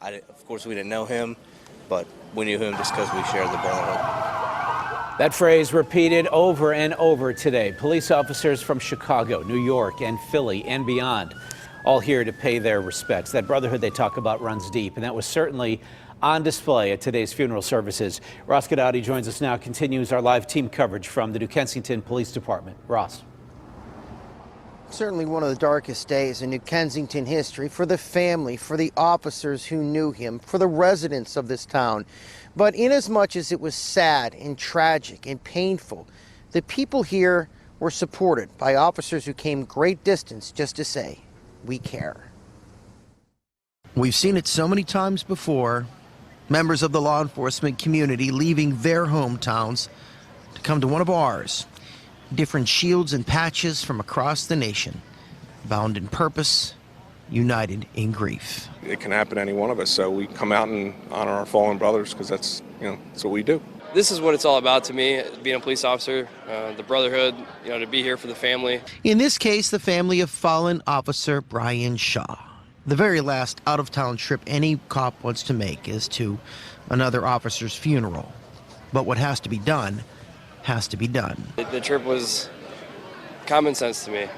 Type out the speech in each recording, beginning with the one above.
Of course, we didn't know him, but we knew him just because we shared the brotherhood. That phrase repeated over and over today. Police officers from Chicago, New York, and Philly and beyond, all here to pay their respects. That brotherhood they talk about runs deep, and that was certainly on display at today's funeral services. Ross Guidotti joins us now, continues our live team coverage from the New Kensington Police Department. Ross. Certainly one of the darkest days in New Kensington history for the family, for the officers who knew him, for the residents of this town. But inasmuch as it was sad and tragic and painful, the people here were supported by officers who came great distance just to say, we care. We've seen it so many times before. Members of the law enforcement community leaving their hometowns to come to one of ours. Different shields and patches from across the nation, bound in purpose, united in grief. It can happen to any one of us, so we come out and honor our fallen brothers because that's what we do. This is what it's all about to me, being a police officer, the brotherhood, to be here for the family. In this case, the family of fallen officer Brian Shaw. The very last out-of-town trip any cop wants to make is to another officer's funeral. But what has to be done has to be done. The trip was common sense to me.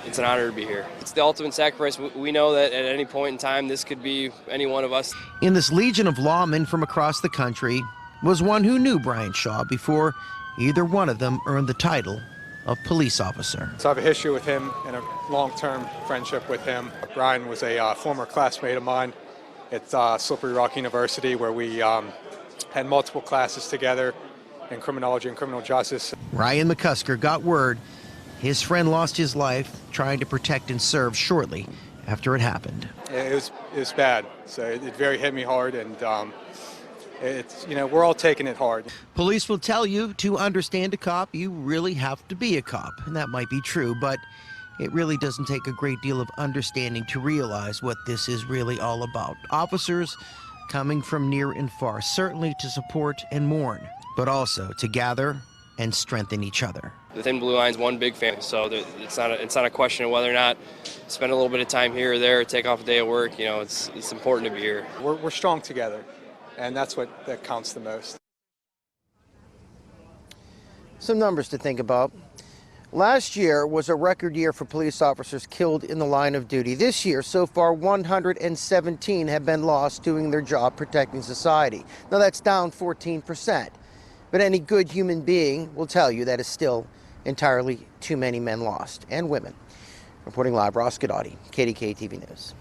It's an honor to be here. It's the ultimate sacrifice. We know that at any point in time, this could be any one of us. In this legion of lawmen from across the country was one who knew Brian Shaw before either one of them earned the title of police officer. So I have a history with him and a long-term friendship with him. Brian was a former classmate of mine at Slippery Rock University, where we had multiple classes together in criminology and criminal justice. Ryan McCusker got word his friend lost his life trying to protect and serve shortly after it happened. It was bad, so it very hit me hard, and we're all taking it hard. Police will tell you to understand a cop, you really have to be a cop, and that might be true, but it really doesn't take a great deal of understanding to realize what this is really all about. Officers coming from near and far, certainly to support and mourn, but also to gather and strengthen each other. The Thin Blue Line's one big family, so it's not a question of whether or not spend a little bit of time here or there, take off a day of work. It's important to be here. We're strong together, and that counts the most. Some numbers to think about. Last year was a record year for police officers killed in the line of duty. This year, so far, 117 have been lost doing their job protecting society. Now, that's down 14%. But any good human being will tell you that is still entirely too many men lost, and women. Reporting live, Ross Guidotti, KDKA-TV News.